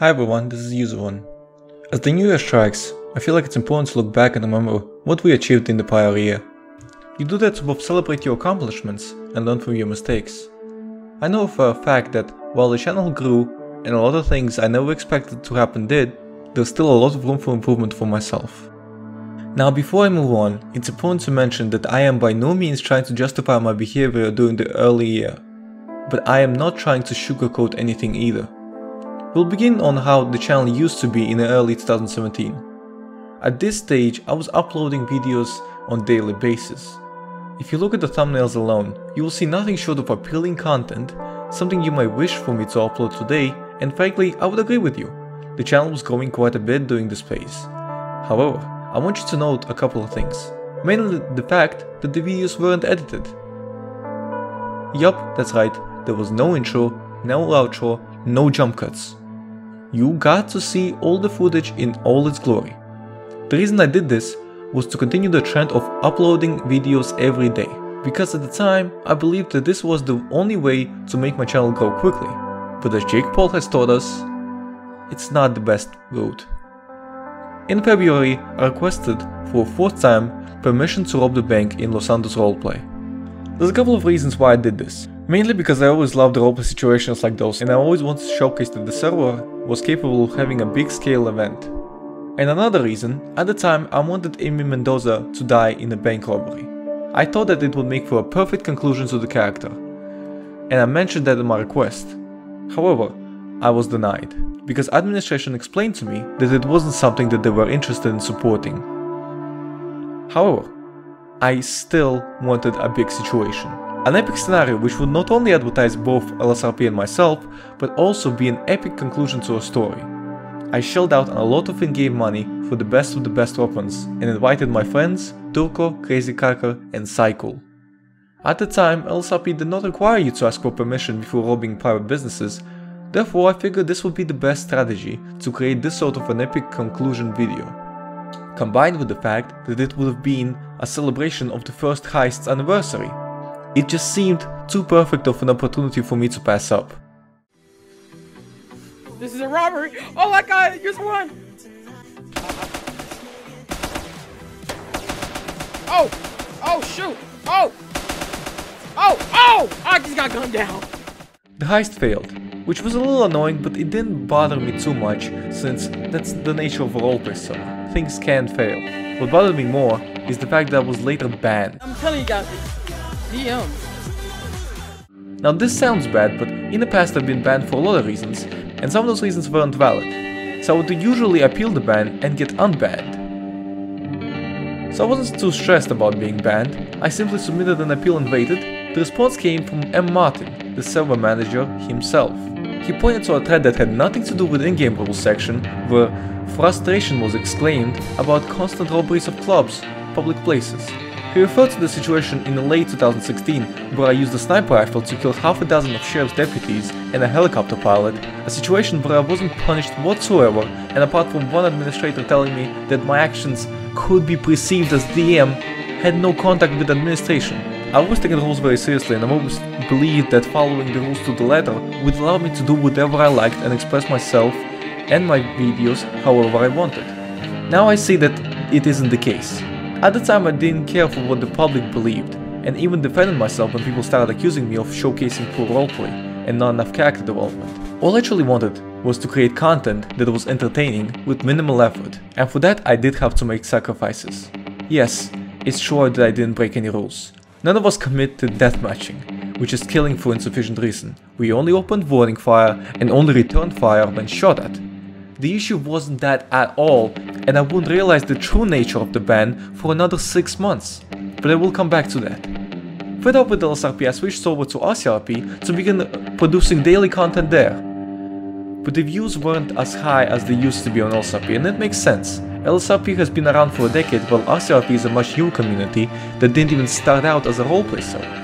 Hi everyone, this is User1. As the new year strikes, I feel like it's important to look back and remember what we achieved in the prior year. You do that to both celebrate your accomplishments and learn from your mistakes. I know for a fact that while the channel grew and a lot of things I never expected to happen did, there's still a lot of room for improvement for myself. Now before I move on, it's important to mention that I am by no means trying to justify my behavior during the early year, but I am not trying to sugarcoat anything either. We'll begin on how the channel used to be in early 2017. At this stage, I was uploading videos on a daily basis. If you look at the thumbnails alone, you will see nothing short of appealing content, something you might wish for me to upload today, and frankly, I would agree with you. The channel was growing quite a bit during this phase. However, I want you to note a couple of things. Mainly the fact that the videos weren't edited. Yup, that's right, there was no intro, no outro, no jump cuts. You got to see all the footage in all its glory. The reason I did this was to continue the trend of uploading videos every day, because at the time I believed that this was the only way to make my channel grow quickly. But as Jake Paul has taught us, it's not the best route. In February, I requested for a fourth time permission to rob the bank in Los Santos roleplay. There's a couple of reasons why I did this. Mainly because I always loved roleplay situations like those and I always wanted to showcase that the server was capable of having a big scale event. And another reason, at the time I wanted Amy Mendoza to die in a bank robbery. I thought that it would make for a perfect conclusion to the character. And I mentioned that in my request. However, I was denied, because administration explained to me that it wasn't something that they were interested in supporting. However, I still wanted a big situation. An epic scenario which would not only advertise both LSRP and myself, but also be an epic conclusion to a story. I shelled out a lot of in-game money for the best of the best weapons and invited my friends Turco, Crazy Karker and Cycle. At the time, LSRP did not require you to ask for permission before robbing private businesses, therefore I figured this would be the best strategy to create this sort of an epic conclusion video. Combined with the fact that it would have been a celebration of the first heist's anniversary. It just seemed too perfect of an opportunity for me to pass up. This is a robbery! Oh my god, just run! Oh! Oh shoot! Oh! Oh! Oh! I just got gunned down! The heist failed, which was a little annoying, but it didn't bother me too much since that's the nature of a roleplay server. Things can fail. What bothered me more is the fact that I was later banned. I'm telling you guys, DM. Now this sounds bad, but in the past I've been banned for a lot of reasons, and some of those reasons weren't valid. So I would usually appeal the ban and get unbanned. So I wasn't too stressed about being banned, I simply submitted an appeal and waited. The response came from M. Martin, the server manager himself. He pointed to a thread that had nothing to do with in-game rules section, where frustration was exclaimed about constant robberies of clubs, public places. He referred to the situation in late 2016, where I used a sniper rifle to kill half a dozen of sheriff's deputies and a helicopter pilot, a situation where I wasn't punished whatsoever, and apart from one administrator telling me that my actions could be perceived as DM, had no contact with administration. I've always taken the rules very seriously and I've always believed that following the rules to the letter would allow me to do whatever I liked and express myself and my videos however I wanted. Now I see that it isn't the case. At the time I didn't care for what the public believed, and even defended myself when people started accusing me of showcasing poor roleplay and not enough character development. All I actually wanted was to create content that was entertaining with minimal effort, and for that I did have to make sacrifices. Yes, it's true that I didn't break any rules. None of us commit to deathmatching, which is killing for insufficient reason. We only opened warning fire and only returned fire when shot at. The issue wasn't that at all, and I wouldn't realize the true nature of the ban for another 6 months. But I will come back to that. Fed up with LSRP, I switched over to RCRP to begin producing daily content there. But the views weren't as high as they used to be on LSRP, and it makes sense. LSRP has been around for a decade, while RCRP is a much newer community that didn't even start out as a roleplay server.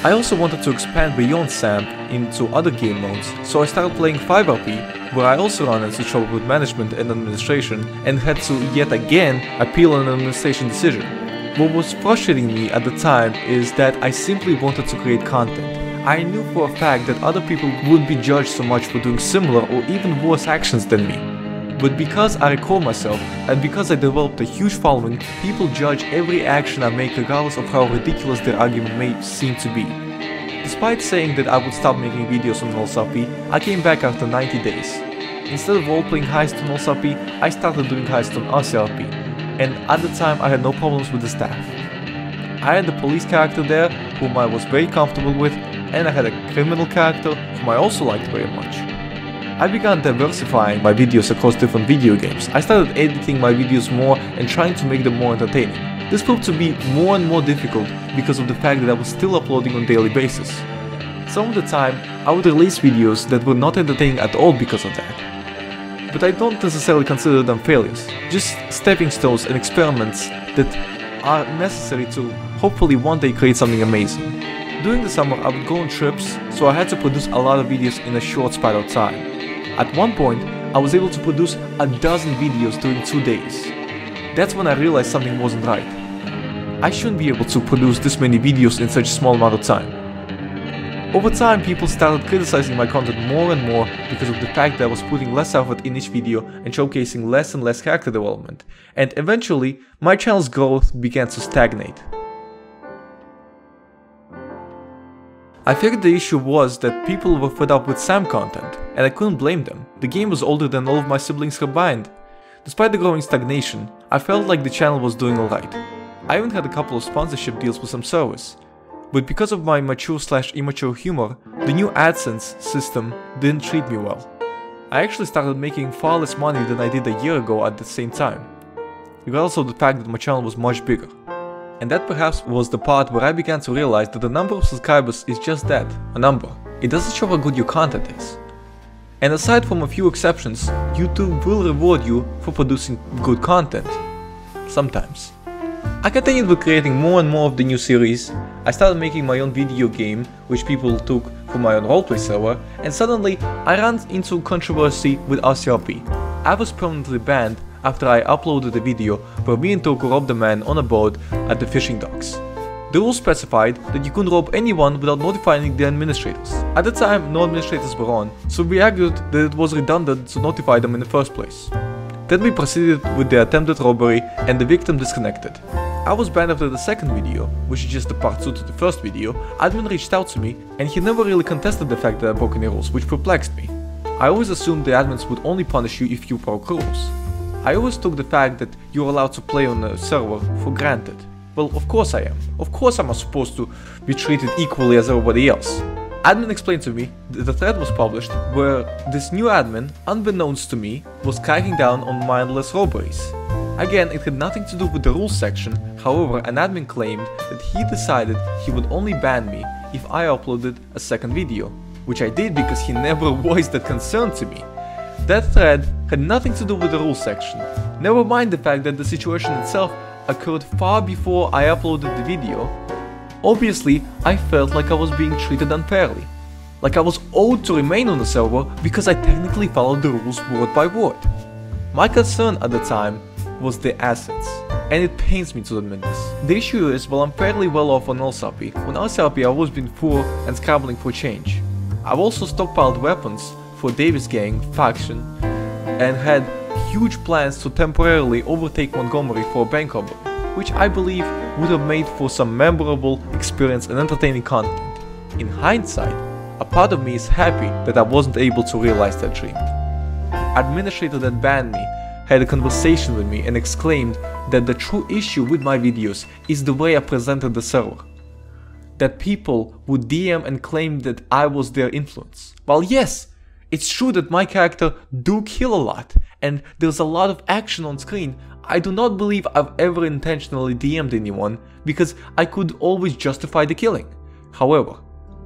I also wanted to expand beyond SAMP into other game modes, so I started playing 5RP, where I also ran into trouble with management and administration and had to yet again appeal an administration decision. What was frustrating me at the time is that I simply wanted to create content. I knew for a fact that other people wouldn't be judged so much for doing similar or even worse actions than me. But because I record myself and because I developed a huge following, people judge every action I make regardless of how ridiculous their argument may seem to be. Despite saying that I would stop making videos on LSRP, I came back after 90 days. Instead of role-playing heist on LSRP, I started doing heist on RCRP, and at the time I had no problems with the staff. I had a police character there whom I was very comfortable with, and I had a criminal character whom I also liked very much. I began diversifying my videos across different video games. I started editing my videos more and trying to make them more entertaining. This proved to be more and more difficult because of the fact that I was still uploading on a daily basis. Some of the time, I would release videos that were not entertaining at all because of that. But I don't necessarily consider them failures, just stepping stones and experiments that are necessary to hopefully one day create something amazing. During the summer I would go on trips, so I had to produce a lot of videos in a short span of time. At one point, I was able to produce a dozen videos during 2 days. That's when I realized something wasn't right. I shouldn't be able to produce this many videos in such a small amount of time. Over time, people started criticizing my content more and more because of the fact that I was putting less effort in each video and showcasing less and less character development, and eventually, my channel's growth began to stagnate. I figured the issue was that people were fed up with Sam content, and I couldn't blame them. The game was older than all of my siblings combined. Despite the growing stagnation, I felt like the channel was doing alright. I even had a couple of sponsorship deals with some servers. But because of my mature/immature humor, the new AdSense system didn't treat me well. I actually started making far less money than I did a year ago at the same time, regardless of the fact that my channel was much bigger. And that perhaps was the part where I began to realize that the number of subscribers is just that, a number. It doesn't show how good your content is. And aside from a few exceptions, YouTube will reward you for producing good content. Sometimes. I continued with creating more and more of the new series. I started making my own video game, which people took from my own roleplay server, and suddenly I ran into controversy with RCRP. I was permanently banned after I uploaded a video where me and Toku robbed a man on a boat at the fishing docks. The rules specified that you couldn't rob anyone without notifying the administrators. At the time, no administrators were on, so we argued that it was redundant to notify them in the first place. Then we proceeded with the attempted robbery and the victim disconnected. I was banned after the second video, which is just a part 2 to the first video. Admin reached out to me and he never really contested the fact that I broke any rules, which perplexed me. I always assumed the admins would only punish you if you broke rules. I always took the fact that you're allowed to play on a server for granted. Well, of course I am. Of course I'm not supposed to be treated equally as everybody else. Admin explained to me that the thread was published where this new admin, unbeknownst to me, was cracking down on mindless robberies. Again, it had nothing to do with the rules section. However, an admin claimed that he decided he would only ban me if I uploaded a second video, which I did because he never voiced that concern to me. That thread had nothing to do with the rules section, never mind the fact that the situation itself occurred far before I uploaded the video. Obviously, I felt like I was being treated unfairly, like I was owed to remain on the server because I technically followed the rules word by word. My concern at the time was the assets, and it pains me to admit this. The issue is, while I'm fairly well off on LSRP, on RCRP I've always been poor and scrabbling for change. I've also stockpiled weapons for Davis Gang faction and had huge plans to temporarily overtake Montgomery for a bank robbery, which I believe would have made for some memorable experience and entertaining content. In hindsight, a part of me is happy that I wasn't able to realize that dream. Administrator that banned me had a conversation with me and exclaimed that the true issue with my videos is the way I presented the server. That people would DM and claim that I was their influence. Well, yes, it's true that my character do kill a lot and there's a lot of action on screen. I do not believe I've ever intentionally DM'd anyone because I could always justify the killing. However,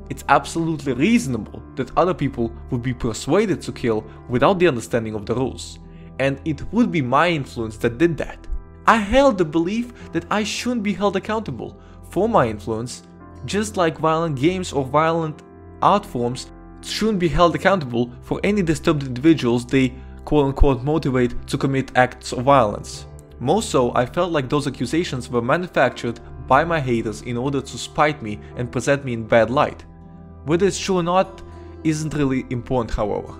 it's absolutely reasonable that other people would be persuaded to kill without the understanding of the rules. And it would be my influence that did that. I held the belief that I shouldn't be held accountable for my influence, just like violent games or violent art forms shouldn't be held accountable for any disturbed individuals they quote-unquote motivate to commit acts of violence. More so, I felt like those accusations were manufactured by my haters in order to spite me and present me in bad light. Whether it's true or not isn't really important, however.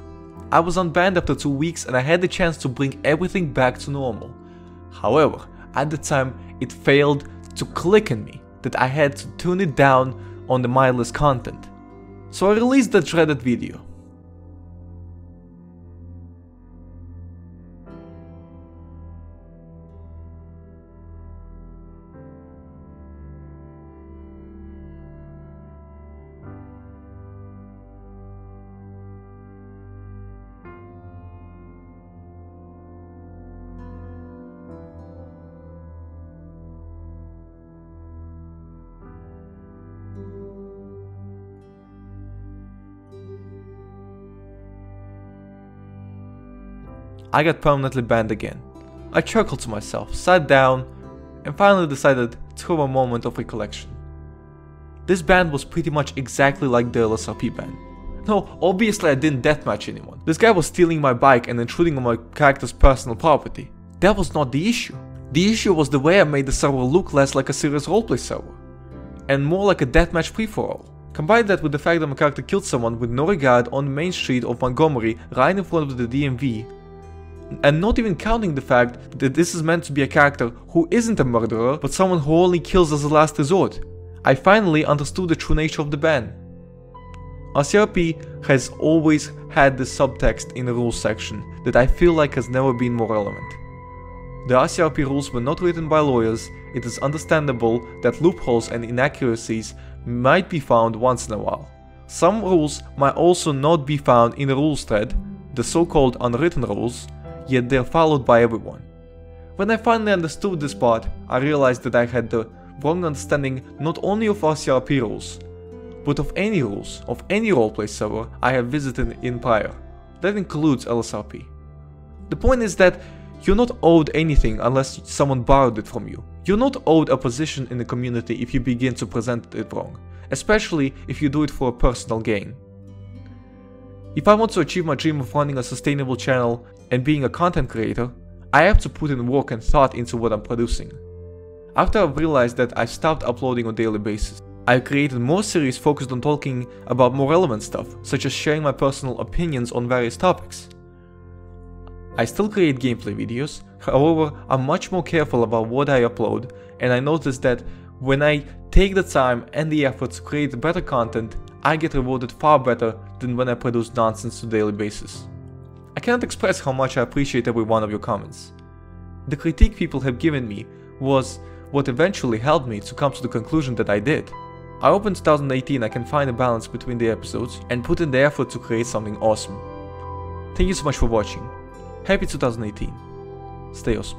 I was unbanned after 2 weeks and I had the chance to bring everything back to normal. However, at the time it failed to click in me that I had to tune it down on the mindless content. So I released that dreaded video. I got permanently banned again. I chuckled to myself, sat down, and finally decided to have a moment of recollection. This ban was pretty much exactly like the LSRP ban. No, obviously I didn't deathmatch anyone. This guy was stealing my bike and intruding on my character's personal property. That was not the issue. The issue was the way I made the server look less like a serious roleplay server, and more like a deathmatch free-for-all. Combine that with the fact that my character killed someone with no regard on the main street of Montgomery right in front of the DMV, and not even counting the fact that this is meant to be a character who isn't a murderer, but someone who only kills as a last resort. I finally understood the true nature of the ban. RCRP has always had this subtext in the rules section that I feel like has never been more relevant. The RCRP rules were not written by lawyers. It is understandable that loopholes and inaccuracies might be found once in a while. Some rules might also not be found in the rules thread, the so-called unwritten rules, yet they are followed by everyone. When I finally understood this part, I realized that I had the wrong understanding not only of RCRP rules, but of any rules of any roleplay server I have visited in prior. That includes LSRP. The point is that you're not owed anything unless someone borrowed it from you. You're not owed a position in the community if you begin to present it wrong, especially if you do it for a personal gain. If I want to achieve my dream of running a sustainable channel and being a content creator, I have to put in work and thought into what I'm producing. After I've realized that I stopped uploading on a daily basis, I've created more series focused on talking about more relevant stuff, such as sharing my personal opinions on various topics. I still create gameplay videos, however I'm much more careful about what I upload, and I noticed that when I take the time and the effort to create better content, I get rewarded far better than when I produce nonsense on a daily basis. I cannot express how much I appreciate every one of your comments. The critique people have given me was what eventually helped me to come to the conclusion that I did. I hope in 2018 I can find a balance between the episodes and put in the effort to create something awesome. Thank you so much for watching. Happy 2018. Stay awesome.